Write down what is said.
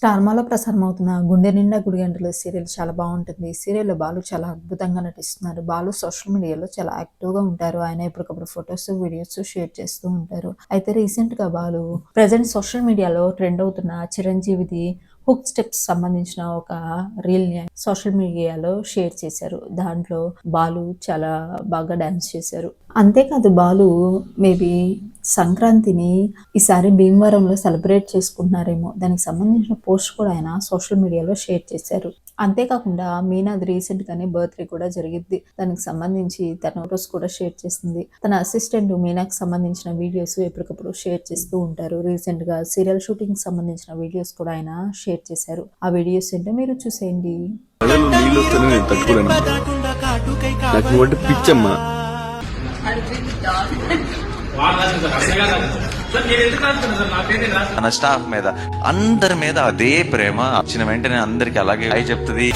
స్టార్మాలో ప్రసారం అవుతున్న 'గుండె నిండా గుడిగంటలు' సీరియల్ చాలా బావుంటుంది. ఈ సీరియల్‌లో బాలు చాలా అద్భుతంగా నటిస్తున్నారు. బాలు సోషల్ మీడియాలో చాలా యాక్టివ్‌గా ఉంటారు. ఆయన ఎప్పటికప్పుడు ఫోటోస్, వీడియోస్ షేర్ చేస్తూ ఉంటారు. అయితే రీసెంట్‌గా బాలు ప్రెజెంట్ సోషల్ మీడియాలో ట్రెండ్ అవుతున్న చిరంజీవిది హుక్ స్టెప్స్ సంబంధించిన ఒక రీల్‌ని సోషల్ మీడియాలో షేర్ చేశారు. దాంట్లో బాలు చాలా బాగా డాన్స్ చేశారు. అంతేకాదు బాలు మేబీ సంక్రాంతిని ఈసారి భీమవరంలో సెలబ్రేట్ చేసుకుంటున్నారేమో! దానికి సంబంధించిన పోస్ట్ కూడా ఆయన సోషల్ మీడియాలో షేర్ చేశారు. అంతేకాకుండా మీనాది రీసెంట్‌గానే బర్త్‌డే కూడా జరిగిద్ది. దానికి సంబంధించి తన ఫోటోస్ కూడా షేర్ చేసింది. తన అసిస్టెంట్ మీనాకి సంబంధించిన వీడియోస్ ఎప్పటికప్పుడు షేర్ చేస్తూ ఉంటారు. రీసెంట్‌గా సీరియల్ షూటింగ్‌కి సంబంధించిన వీడియోస్ కూడా ఆయన షేర్ చేశారు. ఆ వీడియోస్ ఏంటో మీరు చూసేయండి. కళ్ళలో నీళ్ళొస్తేనే నేను తట్టుకోలేనమ్మా. నాకు నువ్వంటే పిచ్చమ్మా. మన స్టాఫ్ మీద అందరి మీద అదే ప్రేమ. వచ్చిన వెంటనే అందరికి అలాగే చెప్తుంది.